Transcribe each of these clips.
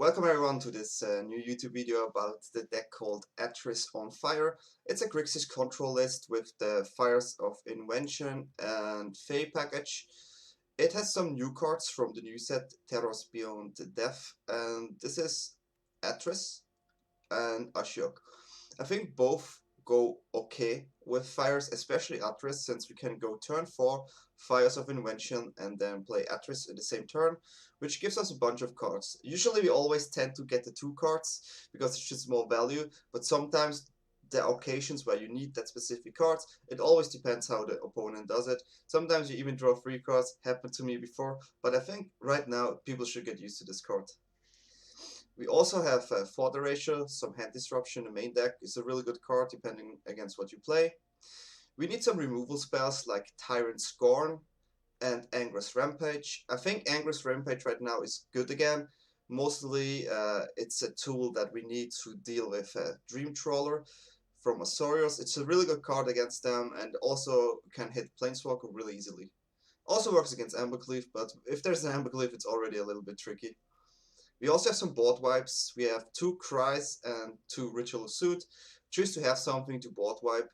Welcome everyone to this new YouTube video about the deck called Atris on Fire. It's a Grixis control list with the Fires of Invention and Fae package. It has some new cards from the new set, Theros Beyond Death, and this is Atris and Ashiok. I think both go okay with Fires, especially Atris, since we can go turn 4, Fires of Invention, and then play Atris in the same turn, which gives us a bunch of cards. Usually we always tend to get the 2 cards, because it's just more value, but sometimes there are occasions where you need that specific cards. It always depends how the opponent does it. Sometimes you even draw 3 cards, happened to me before, but I think right now people should get used to this card. We also have Fodder Ratio, some hand disruption in the main deck. It's a really good card depending against what you play. We need some removal spells like Tyrant Scorn and Angraths Rampage. I think Angraths Rampage right now is good again. Mostly it's a tool that we need to deal with Dream Trawler from Azorius. It's a really good card against them and also can hit Planeswalker really easily. Also works against Ambercleave, but if there's an Ambercleave it's already a little bit tricky. We also have some board wipes. We have 2 Cries and 2 Ritual of Suit. Choose to have something to board wipe.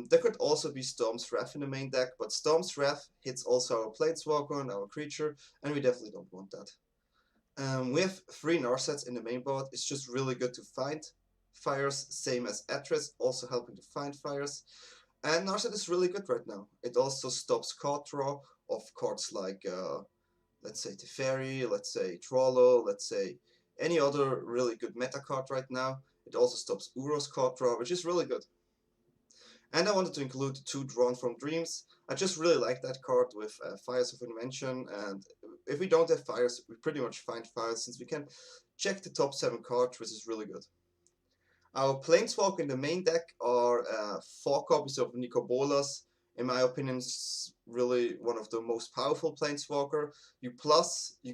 There could also be Storm's Wrath in the main deck, but Storm's Wrath hits also our Planeswalker and our creature, and we definitely don't want that. We have 3 Narsets in the main board. It's just really good to find fires, same as Atris, also helping to find fires. And Narset is really good right now. It also stops card draw of cards like let's say Teferi, let's say Trawler, let's say any other really good meta card right now. It also stops Uros card draw, which is really good. And I wanted to include 2 Drawn from Dreams. I just really like that card with Fires of Invention, and if we don't have fires, we pretty much find fires since we can check the top 7 cards, which is really good. Our Planeswalker in the main deck are 4 copies of Nicobolas. In my opinion, is really one of the most powerful Planeswalker. You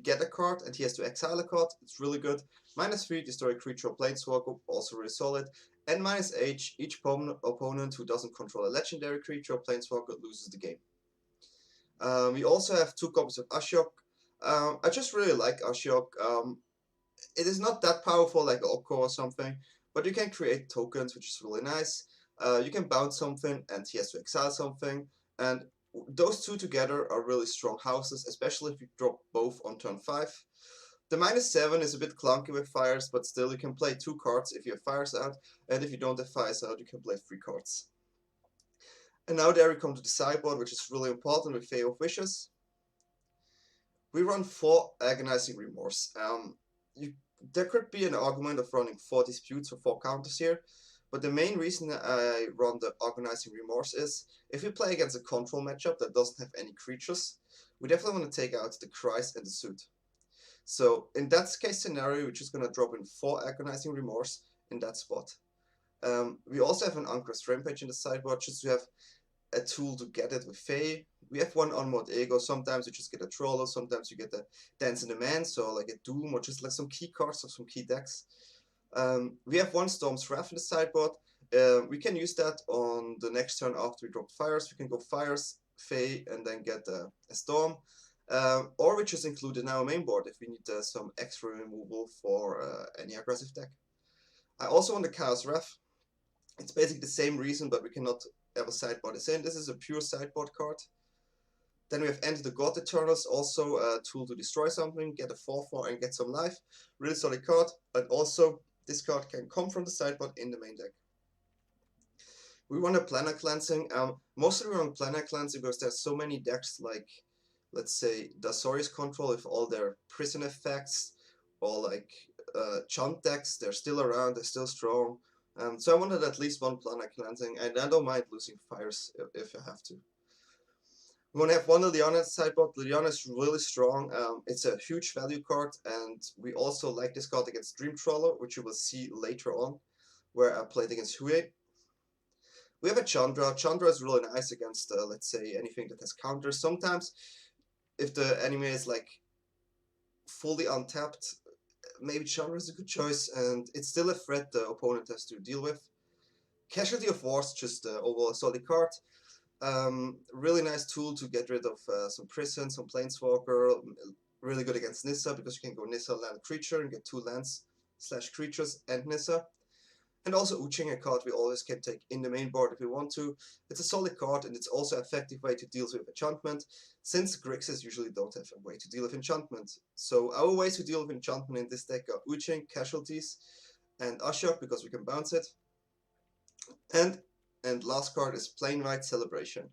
get a card and he has to exile a card. It's really good. -3, destroy creature or Planeswalker, also really solid. And -H, each opponent who doesn't control a legendary creature or Planeswalker loses the game. We also have 2 copies of Ashiok. I just really like Ashiok. It is not that powerful like Oko or something, but you can create tokens, which is really nice. You can bounce something and he has to exile something, and those 2 together are really strong houses, especially if you drop both on turn 5. The -7 is a bit clunky with fires, but still you can play 2 cards if you have fires out, and if you don't have fires out you can play 3 cards. And now there we come to the sideboard, which is really important with Fae of Wishes. We run 4 Agonizing Remorse. There could be an argument of running 4 Disputes or 4 counters here, but the main reason I run the Agonizing Remorse is, if we play against a control matchup that doesn't have any creatures, we definitely want to take out the Cries and the Suit. So in that case scenario, we're just going to drop in 4 Agonizing Remorse in that spot. We also have an Angraths Rampage in the sideboard, just to have a tool to get it with Fae. We have 1 Unmod Ego. Sometimes you just get a Trawler, sometimes you get a Dance in the Man, so like a Doom, or just like some key cards of some key decks. We have 1 Storm's Wrath in the sideboard. We can use that on the next turn after we drop fires. We can go fires, Fae, and then get a Storm. Or we just include it in our main board if we need some extra removal for any aggressive deck. I also want the Chaos Wrath. It's basically the same reason, but we cannot ever sideboard this in. This is a pure sideboard card. Then we have Enter the God Eternals, also a tool to destroy something, get a 4/4 and get some life. Really solid card, and also this card can come from the sideboard in the main deck. We run a Planar Cleansing. Mostly we run Planar Cleansing because there's so many decks like, let's say, the Azorius Control with all their prison effects, or like Chant decks. They're still around, they're still strong. So I wanted at least 1 Planar Cleansing, and I don't mind losing fires if I have to. We want to have 1 Liliana at sideboard. Liliana is really strong. It's a huge value card, and we also like this card against Dream Trawler, which you will see later on, where I played against Hue. We have a Chandra. Chandra is really nice against, let's say, anything that has counters. Sometimes, if the enemy is like fully untapped, maybe Chandra is a good choice, and it's still a threat the opponent has to deal with. Casualty of War is just overall a solid card. Really nice tool to get rid of some prison, some Planeswalker, really good against Nissa because you can go Nissa land creature and get 2 lands / creatures and Nissa. And also Uching, a card we always can take in the main board if we want to. It's a solid card and it's also an effective way to deal with enchantment, since Grixis usually don't have a way to deal with enchantment. So our ways to deal with enchantment in this deck are Uching, Casualties, and Ashok because we can bounce it. And last card is Plain-White Celebration.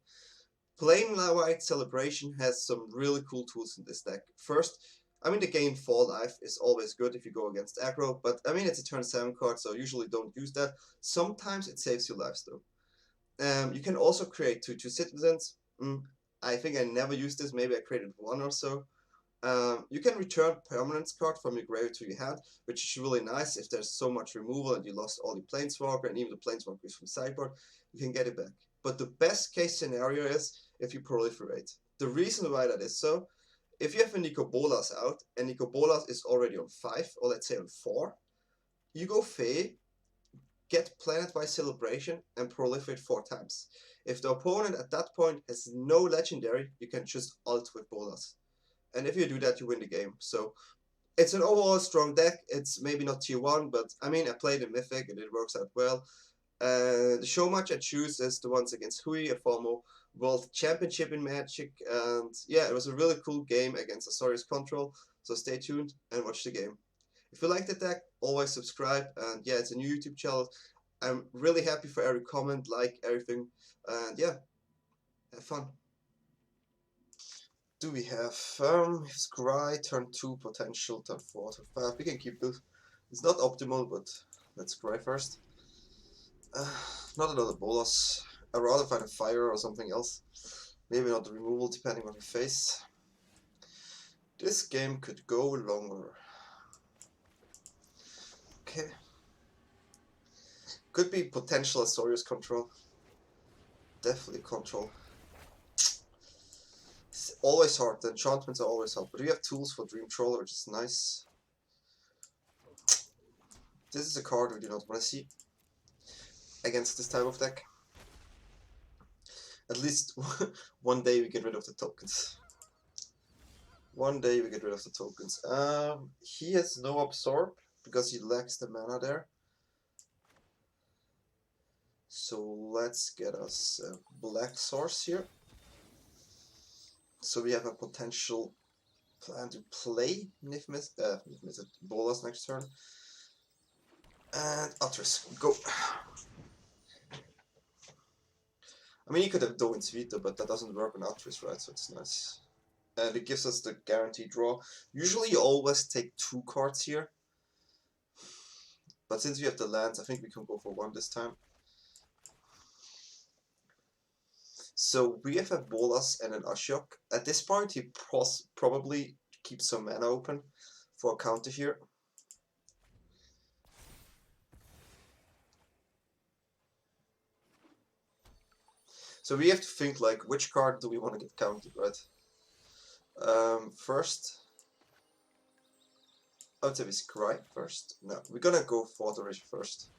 Plain-White Celebration has some really cool tools in this deck. First, I mean, the gain 4 life is always good if you go against aggro, but I mean, it's a turn 7 card, so usually don't use that. Sometimes it saves you lives though. You can also create 2/2 citizens. I think I never used this, maybe I created 1 or so. You can return permanence card from your graveyard to your hand, which is really nice if there's so much removal and you lost all your Planeswalker and even the Planeswalkers from sideboard, you can get it back. But the best case scenario is if you proliferate. The reason why that is so, if you have a Nico Bolas out, and Nico Bolas is already on 5, or let's say on 4, you go Fae, get Planet-Wide Celebration, and proliferate 4 times. If the opponent at that point has no legendary, you can just ult with Bolas. And if you do that, you win the game. So it's an overall strong deck. It's maybe not tier 1, but I mean, I played in Mythic and it works out well. The show match I choose is the ones against Hui, a former World Championship in Magic, and yeah, it was a really cool game against Azorius Control, so stay tuned and watch the game. If you like the deck, always subscribe, and yeah, it's a new YouTube channel. I'm really happy for every comment, like, everything, and yeah, have fun. Do we have Scry, turn 2, potential, turn 4, turn 5, we can keep this. It's not optimal, but let's Scry first. Not another Bolas. I'd rather find a fire or something else. Maybe not the removal, depending on the face. This game could go longer. Okay. Could be potential Azorius Control. Definitely Control. It's always hard. The enchantments are always hard. But we have tools for Dream Trawler, which is nice. This is a card we do not want to see against this type of deck. At least one day we get rid of the tokens. One day we get rid of the tokens. He has no absorb because he lacks the mana there. So let's get us a black source here. So we have a potential plan to play Bolas next turn. And Atris, go. I mean, you could have Doin's Veto, but that doesn't work on Atris, right? So it's nice. And it gives us the guaranteed draw. Usually you always take 2 cards here. But since we have the lands, I think we can go for 1 this time. So we have a Bolas and an Ashok. At this point, he probably keeps some mana open for a counter here. So we have to think, like, which card do we want to get counted, right? First, I would say we Scry first. No, we're gonna go for the Rich first.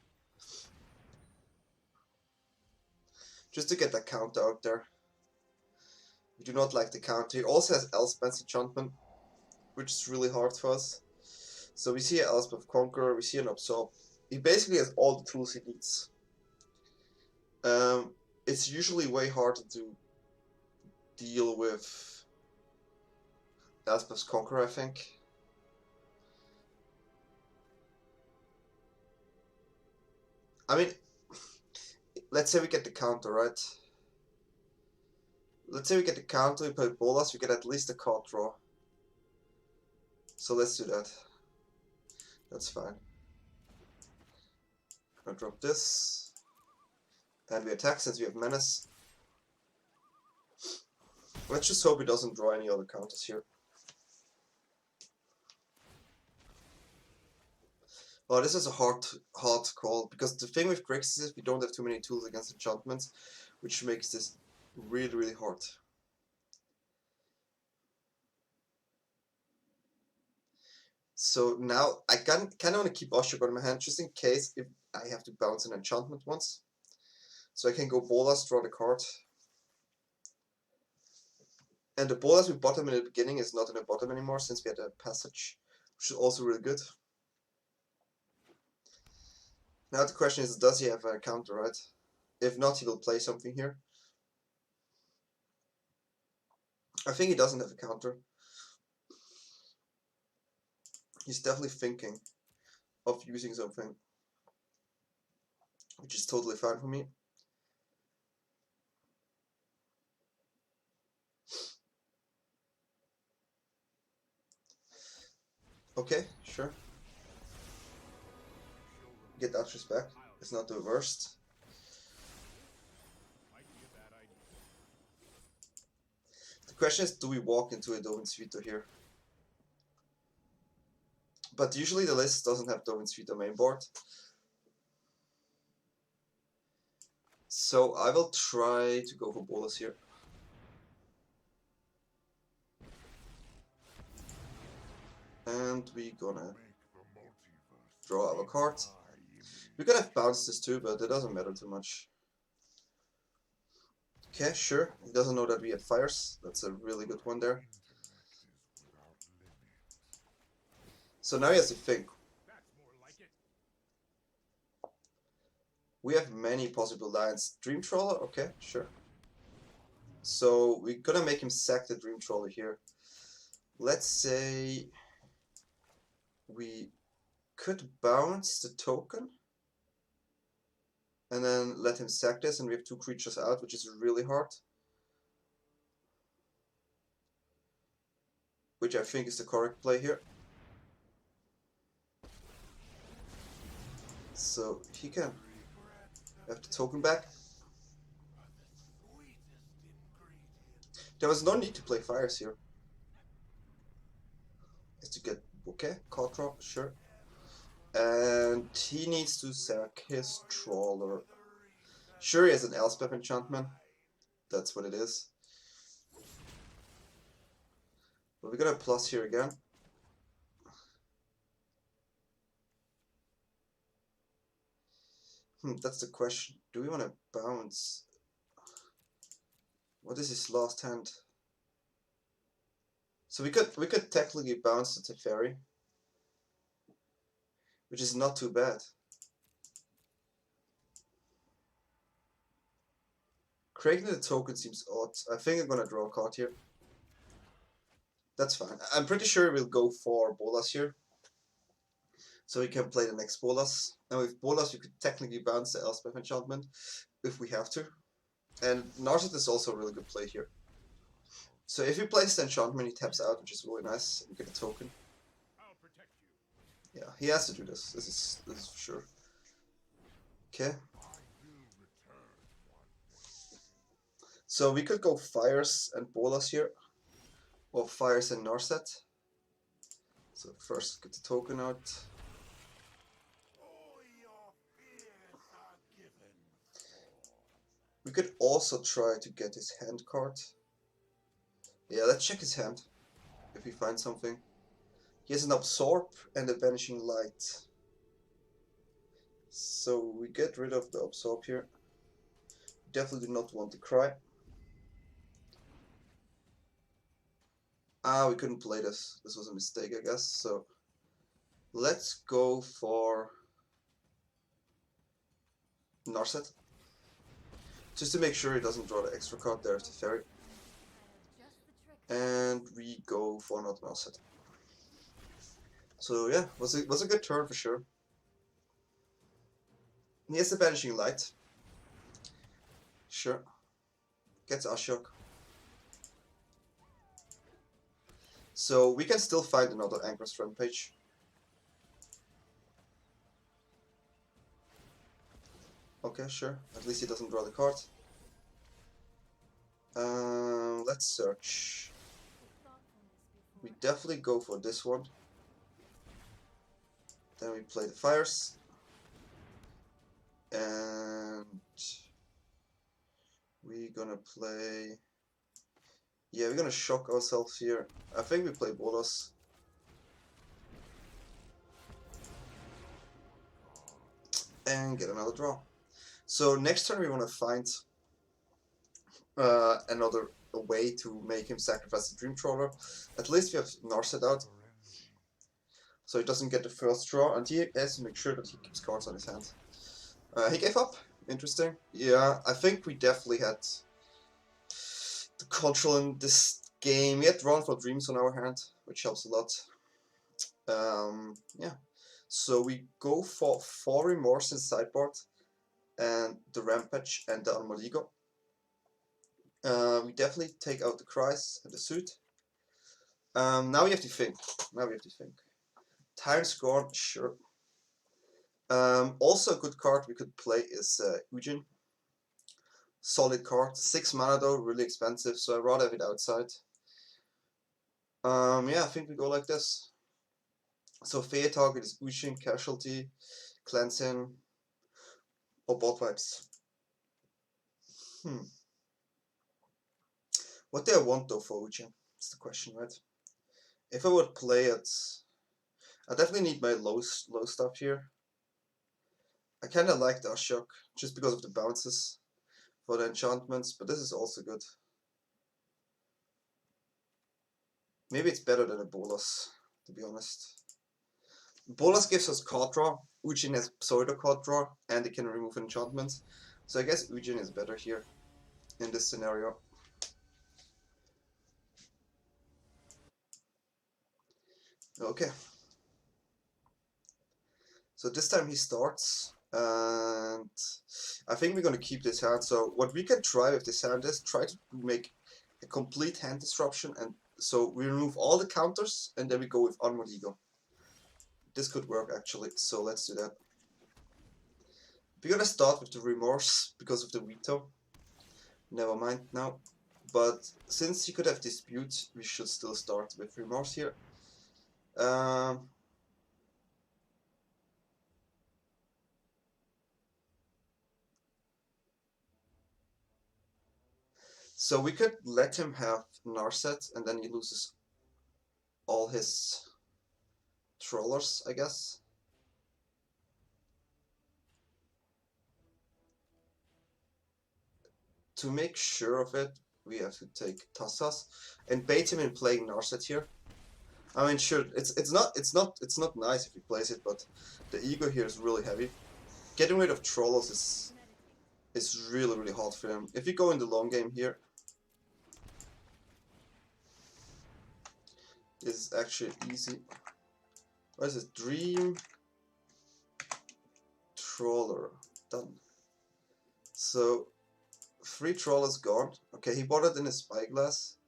Just to get that counter out there. We do not like the counter. He also has Elspeth's enchantment, which is really hard for us. So we see an Elspeth Conqueror, we see an Absorb. He basically has all the tools he needs. It's usually way harder to deal with Elspeth's Conqueror, I think. I mean, let's say we get the counter, right? Let's say we get the counter, we play Bolas, we get at least a card draw. So let's do that. That's fine. I'm gonna drop this. And we attack since we have Menace. Let's just hope he doesn't draw any other counters here. Oh, this is a hard call, because the thing with Grixis is we don't have too many tools against enchantments, which makes this really, really hard. So now I kind of want to keep Ashok on my hand just in case if I have to bounce an enchantment once. So I can go Bolas, draw the card. And the bolas we bottom in the beginning is not in the bottom anymore since we had a passage, which is also really good. Now the question is, does he have a counter, right? If not, he will play something here. I think he doesn't have a counter. He's definitely thinking of using something, which is totally fine for me. Okay, sure. Get Atris back. It's not the worst. The question is, do we walk into a Dovin Suito here? But usually the list doesn't have Dovin Suito main board. So I will try to go for bolas here. And we gonna draw our card. We could have bounced this too, but it doesn't matter too much. Okay, sure. He doesn't know that we had fires. That's a really good one there. So now he has to think. We have many possible lines. Dream Trawler? Okay, sure. So we're gonna make him sack the Dream Trawler here. Let's say we could bounce the token and then let him sack this, and we have 2 creatures out, which is really hard. Which I think is the correct play here. So he can have the token back. There was no need to play fires here. Just to get okay, card drop, sure. And he needs to sack his Trawler. Sure, he has an Elspeth enchantment. That's what it is. But we got a plus here again. That's the question. Do we want to bounce? What is his last hand? So we could technically bounce the Teferi, which is not too bad. Creating the token seems odd. I think I'm gonna draw a card here. That's fine. I'm pretty sure we'll go for bolas here, so we can play the next bolas. And with bolas, you could technically bounce the Elspeth enchantment if we have to. And Narset is also a really good play here. So if you place the enchantment, he taps out, which is really nice. We get a token. Yeah, he has to do this. This is for sure. Okay. So we could go fires and bolas here, or fires and Narset. So first get the token out. We could also try to get his hand card. Yeah, let's check his hand, if we find something. He has an Absorb and a Vanishing Light. So we get rid of the Absorb here. Definitely do not want to cry. Ah, we couldn't play this. This was a mistake, I guess. So let's go for Narset. Just to make sure he doesn't draw the extra card there of the Fairy. And we go for another Narset. So yeah, was a good turn for sure. He has the Vanishing Light. Sure. Gets Ashok. So we can still find another Angraths Rampage. Okay, sure. At least he doesn't draw the card. Let's search. We definitely go for this one. Then we play the fires. And we're gonna play... Yeah, we're gonna shock ourselves here. I think we play bolas. And get another draw. So next turn we want to find another a way to make him sacrifice the Dream Trawler. At least we have Narset out, so he doesn't get the first draw, and he has to make sure that he keeps cards on his hand. He gave up. Interesting. Yeah, I think we definitely had the control in this game. We had Run for Dreams on our hand, which helps a lot. Yeah. So we go for 4 Remorse in sideboard, and the Rampage and the Armodigo. We definitely take out the Cries and the Suit. Now we have to think. Time's gone, sure. Also a good card we could play is Ujin. Solid card. 6 mana though, really expensive, so I'd rather have it outside. Yeah, I think we go like this. So fair target is Ujin, Casualty, Cleansing, or Bot Vibes. What do I want though for Ujin? That's the question, right? If I would play it, I definitely need my low stuff here. I kinda like the Ashok, just because of the bounces for the enchantments, but this is also good. Maybe it's better than a Bolas, to be honest. Bolas gives us card draw, Ujin has pseudo card draw, and it can remove enchantments. So I guess Ujin is better here in this scenario. Okay. So this time he starts, and I think we're gonna keep this hand. So what we can try with this hand is try to make a complete hand disruption, and so we remove all the counters, and then we go with Armodigo. This could work actually, so let's do that. We're gonna start with the Remorse because of the veto. Never mind now. But since he could have Dispute, we should still start with Remorse here. So we could let him have Narset, and then he loses all his Trawlers, I guess. To make sure of it, we have to take Tassas and bait him in playing Narset here. I mean, sure, it's not nice if he plays it, but the ego here is really heavy. Getting rid of Trawlers is really hard for him. If you go in the long game here, this is actually easy. What is it? Dream Trawler. Done. So 3 Trawlers gone. Okay, he bought it in his Spyglass.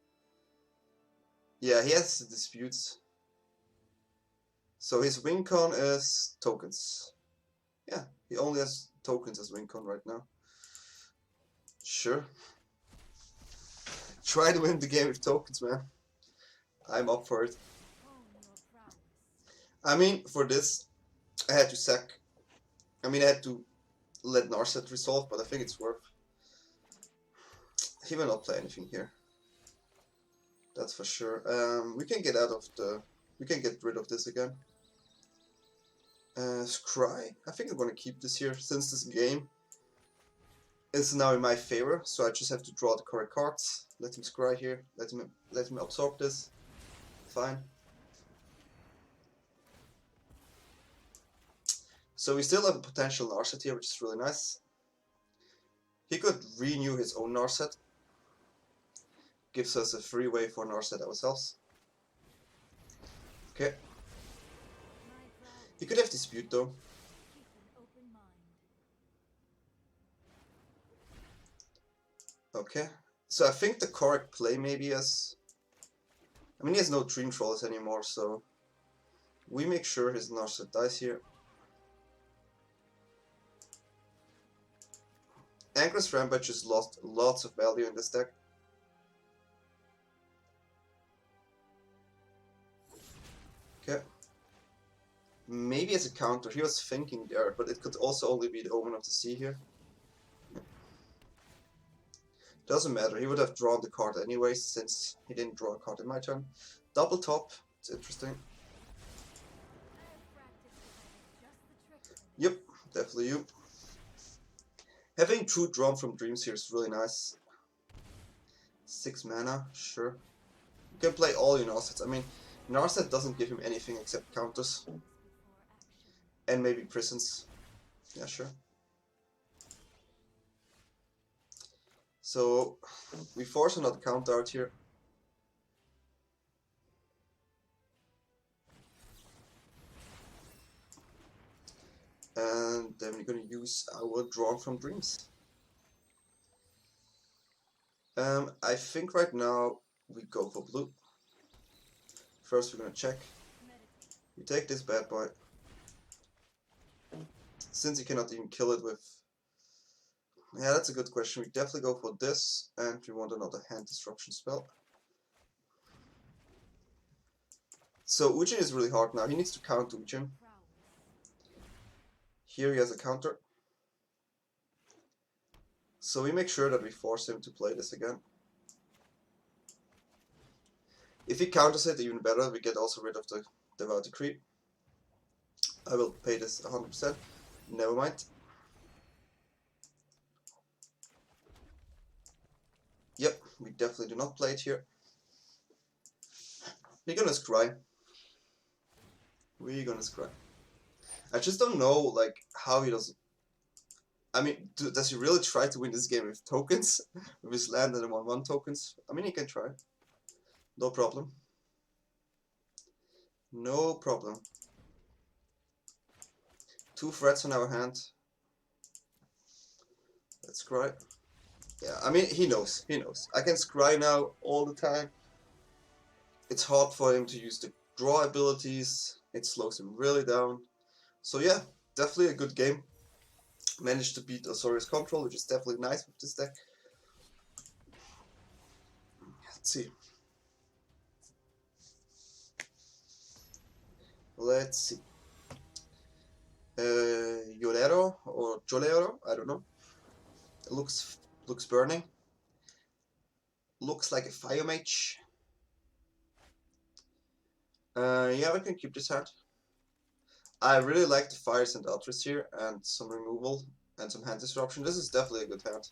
Yeah, he has disputes. So his win con is tokens. Yeah, he only has tokens as win con right now. Sure. Try to win the game with tokens, man. I'm up for it. I mean, for this, I had to sack. I mean, I had to let Narset resolve, but I think it's worth. He will not play anything here. That's for sure. We can get out of the. We can get rid of this again. Scry. I think I'm gonna keep this here since this game is now in my favor. So I just have to draw the correct cards. Let him scry here. Let him absorb this. Fine. So we still have a potential Narset here, which is really nice. He could renew his own Narset. Gives us a free way for Narset ourselves. Okay. He could have Dispute though. Okay. So I think the correct play maybe is... I mean, he has no Dream Trawlers anymore, so... We make sure his Narset dies here. Angraths Rampage just lost lots of value in this deck. Okay. Maybe as a counter, he was thinking there, but it could also only be the Omen of the Sea here. Doesn't matter, he would have drawn the card anyway, since he didn't draw a card in my turn. Double top, it's interesting. Yep, definitely you. Having True Drawn from Dreams here is really nice. 6 mana, sure. You can play all your Narsets. I mean, Narset doesn't give him anything except counters. And maybe prisons. Yeah, sure. So, we force another counter out here. And then we're gonna use our Drawn from Dreams. I think right now we go for blue. First we're gonna check. We take this bad boy. Since you cannot even kill it with... Yeah, that's a good question. We definitely go for this, and we want another hand disruption spell. So Ujin is really hard now. He needs to counter Ujin. Here he has a counter. So we make sure that we force him to play this again. If he counters it, even better. We get also rid of the Devout Decree. I will pay this 100%. Never mind. Yep, we definitely do not play it here. We're gonna scry. We're gonna scry. I just don't know, like, how he does. I mean, does he really try to win this game with tokens? With his land and the 1/1 tokens? I mean, he can try. No problem. No problem. 2 threats on our hand. Let's scry. Yeah, I mean, he knows. He knows. I can scry now all the time. It's hard for him to use the draw abilities. It slows him really down. So yeah, definitely a good game. Managed to beat Azorius Control, which is definitely nice with this deck. Let's see. Let's see. Yolero or Jolero, I don't know. It looks burning. Looks like a fire mage. Yeah, we can keep this hand. I really like the fires and Atris here, and some removal and some hand disruption. This is definitely a good hand.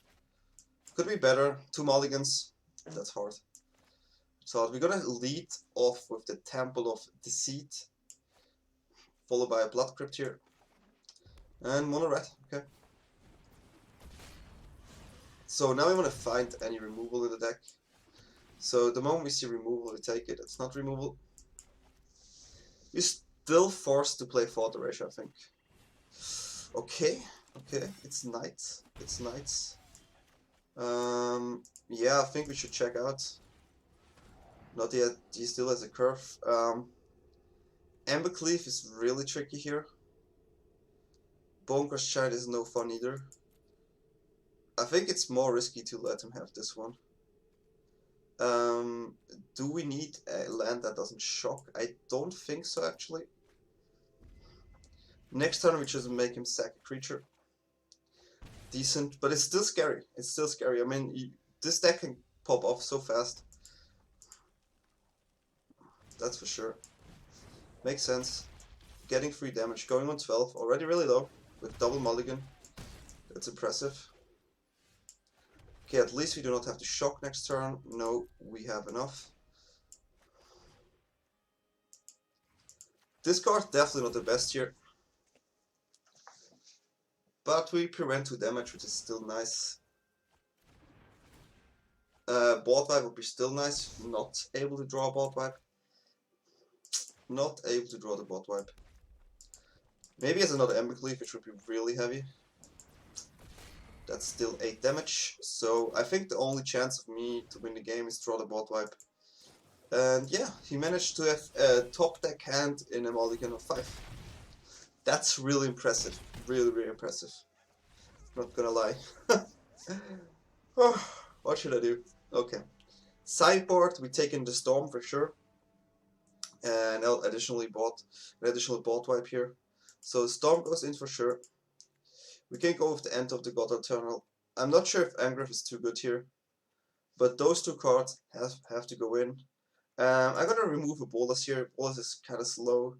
Could be better. 2 mulligans. That's hard. So we're gonna lead off with the Temple of Deceit, followed by a Blood Crypt here, and mono red. Okay. So now we want to find any removal in the deck. So the moment we see removal, we take it. It's not removal. We're still forced to play Thought Erasure, I think. Okay, okay, it's knights. It's knights. Yeah, I think we should check out. Not yet, he still has a curve. Embercleave is really tricky here. Bonecrush Giant is no fun either. I think it's more risky to let him have this one. Do we need a land that doesn't shock? I don't think so, actually. Next turn we just make him sack a creature. Decent, but it's still scary. It's still scary. I mean, this deck can pop off so fast. That's for sure. Makes sense. Getting 3 damage, going on 12, already really low, with double mulligan. That's impressive. Okay, at least we do not have to shock next turn. No, we have enough. This card definitely not the best here. But we prevent 2 damage, which is still nice. Board wipe would be still nice. Not able to draw a board wipe. Not able to draw the board wipe. Maybe as another Embercleave, which would be really heavy. That's still 8 damage. So I think the only chance of me to win the game is draw the board wipe. And yeah, he managed to have a top deck hand in a mulligan of 5. That's really impressive. Really, really impressive. Not gonna lie. Oh, what should I do? Okay. Sideboard, we take in the Storm for sure. And I'll additionally bought an additional board wipe here. So Storm goes in for sure. We can go with the End of the God Eternal. I'm not sure if Angraths is too good here. But those 2 cards have to go in. I'm gonna remove a Bolas here. Bolas is kinda slow.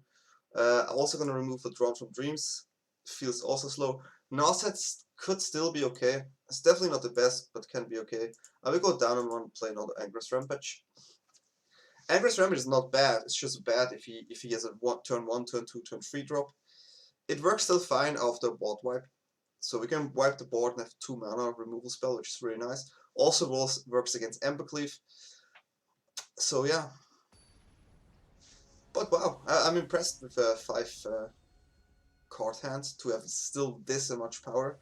I'm also gonna remove a Drawn from Dreams. Feels also slow. Nosets could still be okay. It's definitely not the best, but can be okay. I will go down on one, play another Angraths Rampage. Angraths Rampage is not bad. It's just bad if he has a turn 1, turn 2, turn 3 drop. It works still fine after board wipe. So we can wipe the board and have 2 mana removal spell, which is really nice. Also works against Embercleave. So yeah. But wow, I'm impressed with 5 card hands to have still this much power.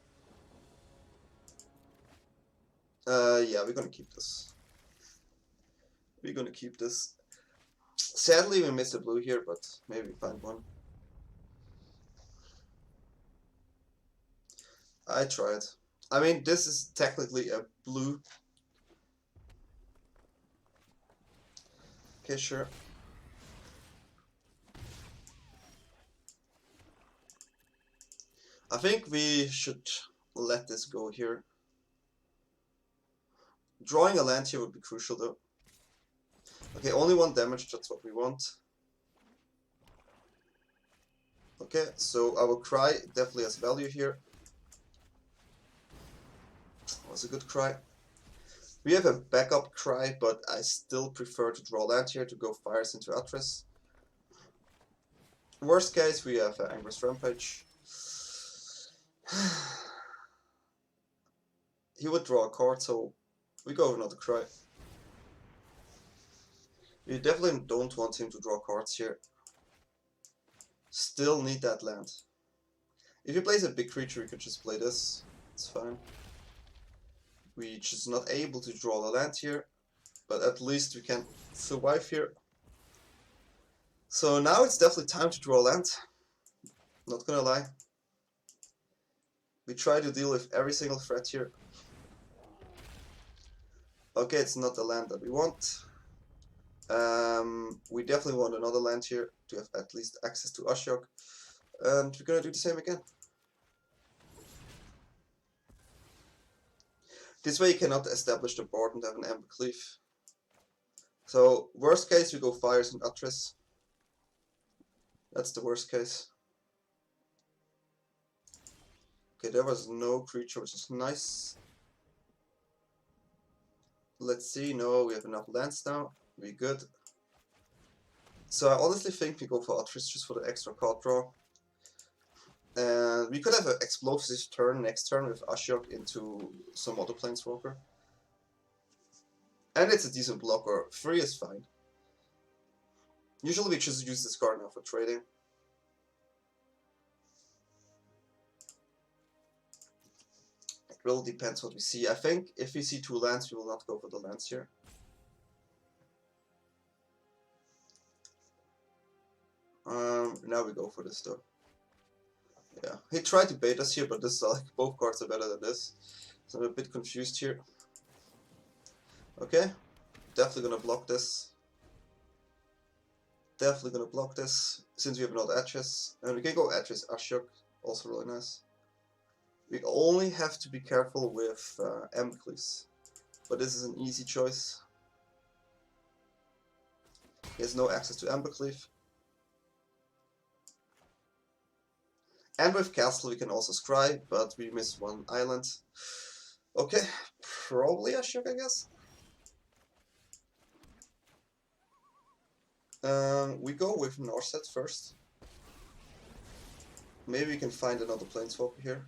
Yeah, we're gonna keep this. We're gonna keep this. Sadly, we missed a blue here, but maybe we find one. I tried. I mean, this is technically a blue. Okay, sure. I think we should let this go here. Drawing a land here would be crucial though. Okay, only 1 damage, that's what we want. Okay, so our cry definitely has value here. Was a good cry. We have a backup cry, but I still prefer to draw land here to go fires into Atris. Worst case, we have Angraths Rampage. He would draw a card, so we go with another cry. We definitely don't want him to draw cards here. Still need that land. If he plays a big creature, we could just play this. It's fine. We're just not able to draw the land here, but at least we can survive here. So now it's definitely time to draw land. Not gonna lie. We try to deal with every single threat here. Okay, it's not the land that we want. We definitely want another land here to have at least access to Ashiok. And we're gonna do the same again. This way you cannot establish the board and have an Embercleave. So worst case we go fires and Atris. That's the worst case. Okay, there was no creature, which is nice. Let's see, no, we have enough lands now. We're good. So I honestly think we go for Atris just for the extra card draw. And we could have an explosive turn next turn with Ashiok into some other Planeswalker. And it's a decent blocker. 3 is fine. Usually we just use this card now for trading. It really depends what we see. I think if we see 2 lands, we will not go for the lands here. Now we go for this though. Yeah, he tried to bait us here, but this like both cards are better than this. So I'm a bit confused here. Okay, definitely gonna block this. Definitely gonna block this since we have another Atris, and we can go Atris Ashiok, also really nice. We only have to be careful with Embercleave, but this is an easy choice. He has no access to Embercleave. And with Castle we can also scry, but we miss 1 island. Okay, probably Ashiok, I guess. We go with Norset first. Maybe we can find another Planeswalker here.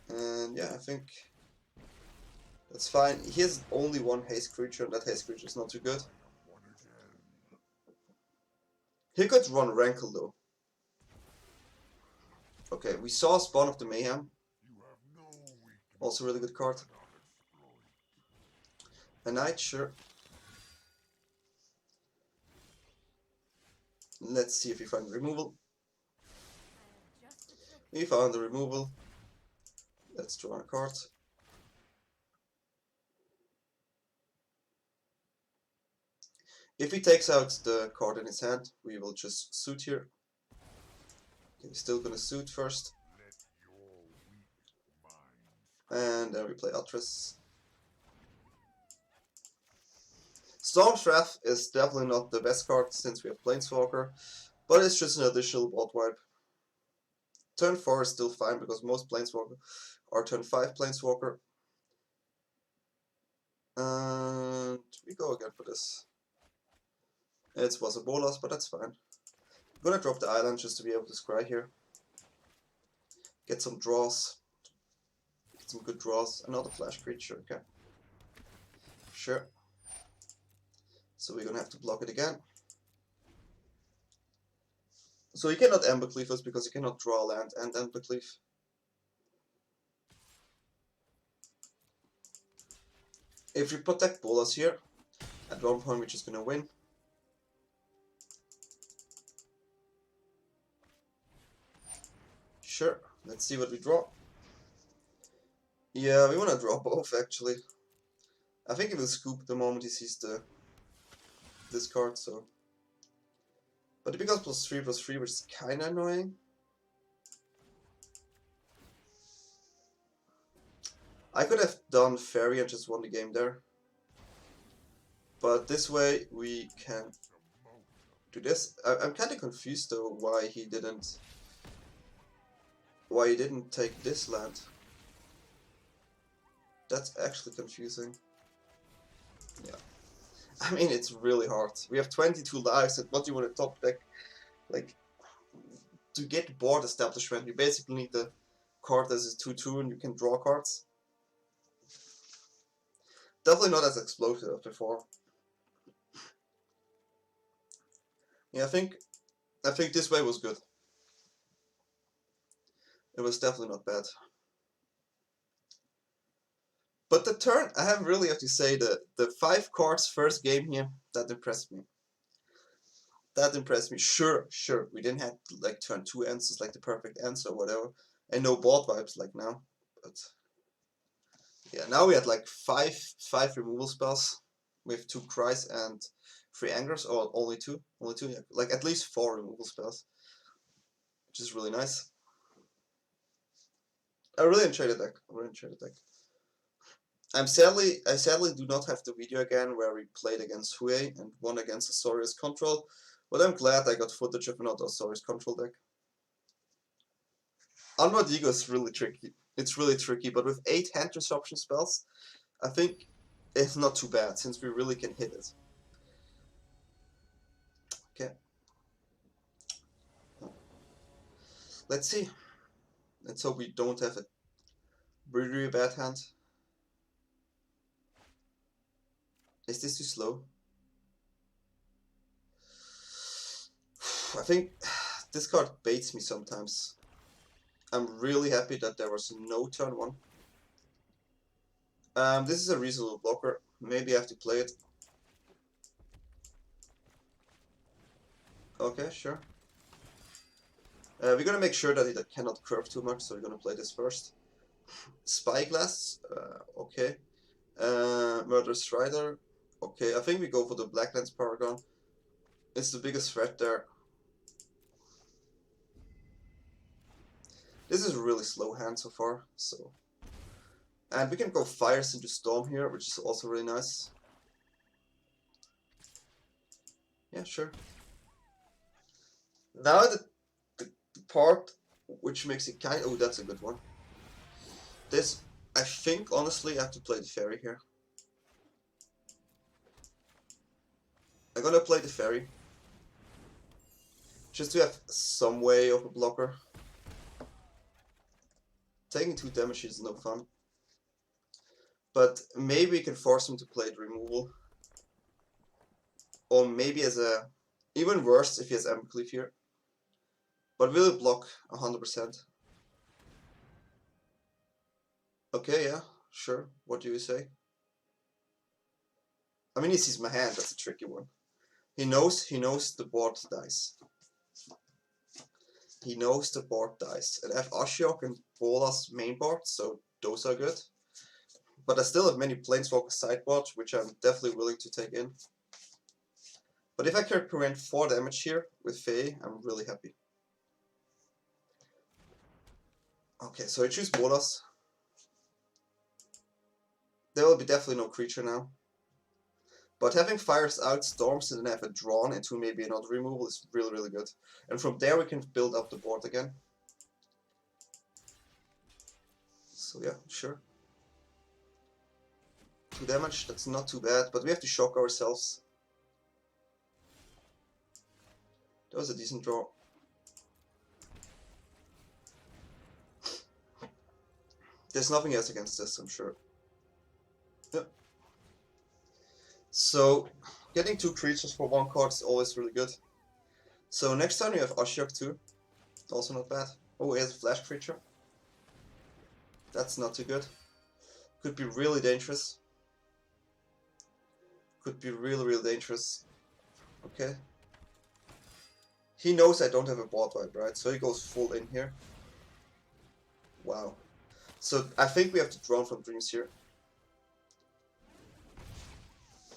And yeah, I think that's fine. He has only 1 haste creature, and that haste creature is not too good. He could run Rankle though. Okay, we saw Spawn of the Mayhem. Also really good card. A Knight, sure. Let's see if we find removal. We found the removal. Let's draw a card. If he takes out the card in his hand, we will just suit here. Okay, we're still gonna suit first. And then we play Atris. Storm's Wrath is definitely not the best card since we have Planeswalker, but it's just an additional board wipe. Turn 4 is still fine because most Planeswalker are turn 5 Planeswalker. And we go again for this. It was a bolas, but that's fine. I'm gonna drop the island just to be able to scry here. Get some draws. Get some good draws. Another flash creature, okay. Sure. So we're gonna have to block it again. So you cannot Embercleave us because you cannot draw land and Embercleave. If we protect bolas here, at one point we're just gonna win. Sure, let's see what we draw. Yeah, we wanna draw both actually. I think he will scoop the moment he sees this card, so. But it becomes +3/+3, which is kinda annoying. I could have done Fairy and just won the game there. But this way we can do this. I'm kinda confused though why he didn't take this land. That's actually confusing. Yeah. I mean, it's really hard. We have 22 lives, and what do you want to top deck? Like, to get board establishment, you basically need the card as a 2/2 and you can draw cards. Definitely not as explosive as before. Yeah, I think this way was good. It was definitely not bad. But the turn, I really have to say the 5 cards first game here, that impressed me. That impressed me. Sure, we didn't have like turn 2 answers like the perfect answer or whatever, and no board vibes like now. But yeah, now we had like five removal spells with 2 cries and 3 Angraths, or only two, yeah. Like at least 4 removal spells, which is really nice. I really enjoyed the deck. I sadly do not have the video again where we played against Hue and won against Azorius Control, but I'm glad I got footage of another Azorius Control deck. Unbound Ego is really tricky. It's really tricky, but with 8 hand disruption spells, I think it's not too bad since we really can hit it. Okay. Let's see. Let's hope we don't have a really bad hand. Is this too slow? I think this card baits me sometimes. I'm really happy that there was no turn 1. This is a reasonable blocker. Maybe I have to play it. Okay, sure. We're gonna make sure that it cannot curve too much, so we're gonna play this first. Spyglass, okay. Murderous Rider, okay. I think we go for the Blacklands Paragon. It's the biggest threat there. This is a really slow hand so far, so. And we can go Fires into Storm here, which is also really nice. Yeah, sure. Now the part which makes it kind of, oh, that's a good one. This, I think, honestly, I have to play the Fairy here. I'm gonna play the Fairy. Just to have some way of a blocker. Taking 2 damage is no fun. But maybe we can force him to play the removal. Or maybe as a, even worse if he has Embercleave here. But will it block 100%? Okay, yeah, sure. What do you say? I mean, he sees my hand, that's a tricky one. He knows the board dies. He knows the board dies. And I have Ashiok and Bolas main board, so those are good. But I still have many Planeswalker sideboard, which I'm definitely willing to take in. But if I can prevent 4 damage here with Fae, I'm really happy. Okay, so I choose Bolas. There will be definitely no creature now. But having Fires out, Storms, and then have a drawn into maybe another removal is really, really good. And from there we can build up the board again. So yeah, sure. 2 damage, that's not too bad, but we have to shock ourselves. That was a decent draw. There's nothing else against this, I'm sure. Yeah. So, getting 2 creatures for 1 card is always really good. So next turn we have Ashiok too. Also not bad. Oh, he has a flash creature. That's not too good. Could be really dangerous. Could be really dangerous. Okay. He knows I don't have a board wipe, right? So he goes full in here. Wow. So I think we have to draw from Dreams here.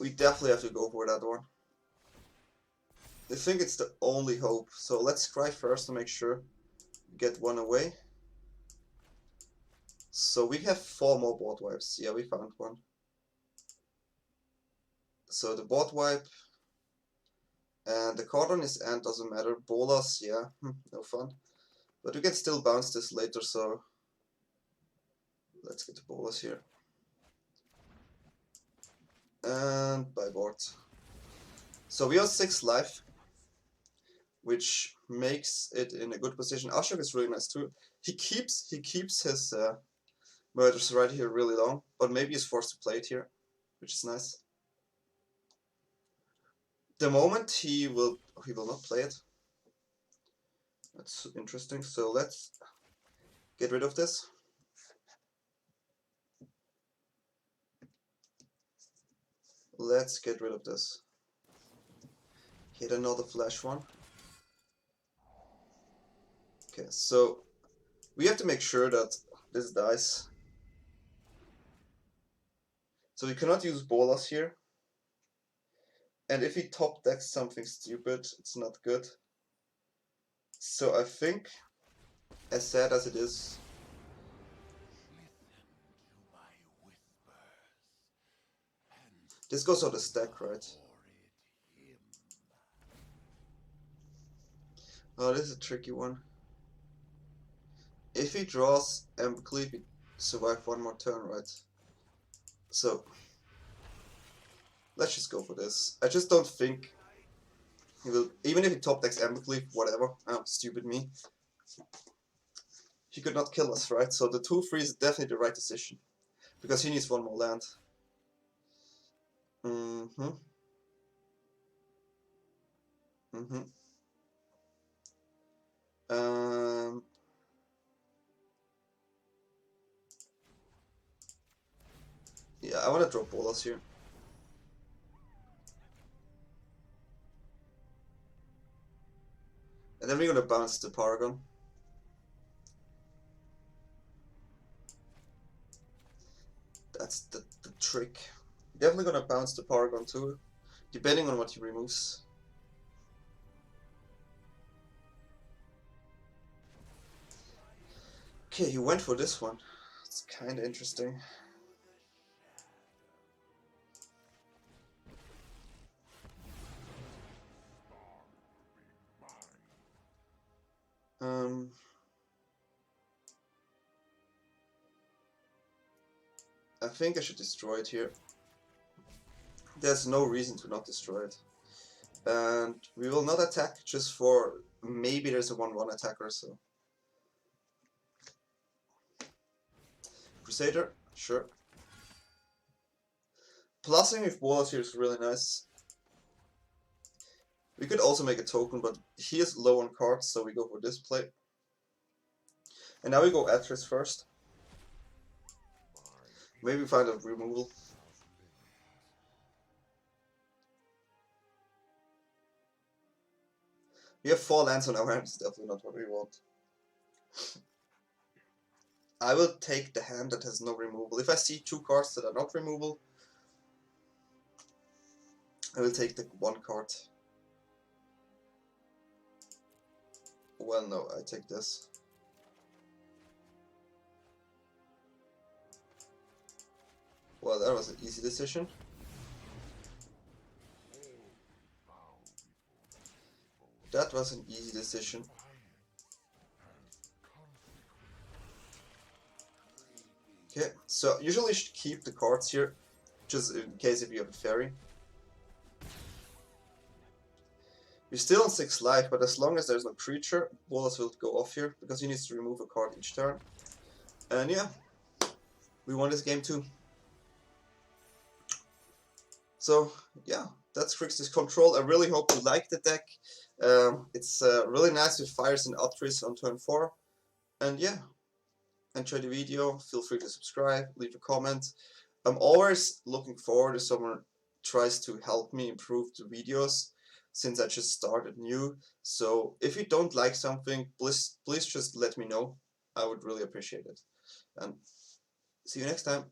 We definitely have to go for that one. I think it's the only hope. So let's try first to make sure we get 1 away. So we have 4 more board wipes. Yeah, we found 1. So the board wipe and the card on his end doesn't matter. Bolas, yeah, no fun. But we can still bounce this later, so let's get the Bolas here. And by board. So we are 6 life, which makes it in a good position. Ashok is really nice too. He keeps his murders right here really long, but maybe he's forced to play it here, which is nice. The moment he will not play it. That's interesting. So let's get rid of this. Let's get rid of this. Hit another flash one. Okay, so we have to make sure that this dies. So we cannot use Bolas here. And if he top decks something stupid, it's not good. So I think, as sad as it is, this goes on the stack, right? Oh, this is a tricky one. If he draws Embercleave, he survive 1 more turn, right? So let's just go for this. I just don't think he will, even if he top decks Embercleave, whatever. Oh, stupid me. He could not kill us, right? So the 2/3 is definitely the right decision. Because he needs 1 more land. Yeah, I want to drop Bolas here. And then we're gonna bounce the Paragon. That's the trick. Definitely gonna bounce the Paragon too, depending on what he removes. Okay, he went for this one. It's kinda interesting. I think I should destroy it here. There's no reason to not destroy it. And we will not attack just for maybe there's a 1/1 attacker, so. Crusader, sure. Plussing with Bolas here is really nice. We could also make a token, but he is low on cards, so we go for this play. And now we go Atris first. Maybe find a removal. We have 4 lands on our hands, definitely not what we want. I will take the hand that has no removal. If I see 2 cards that are not removal, I will take the 1 card. Well, no, I take this. Well, that was an easy decision. That was an easy decision. So usually you should keep the cards here, just in case if you have a fairy. You're still on 6 life, but as long as there's no creature, Bolas will go off here, because he needs to remove a card each turn. And yeah, we won this game too. So yeah, that's Grixis Control. I really hope you like the deck. It's really nice with Fires and Atris on turn 4. And yeah, enjoy the video, feel free to subscribe, leave a comment. I'm always looking forward if someone tries to help me improve the videos, since I just started new. So if you don't like something, please just let me know. I would really appreciate it. And see you next time.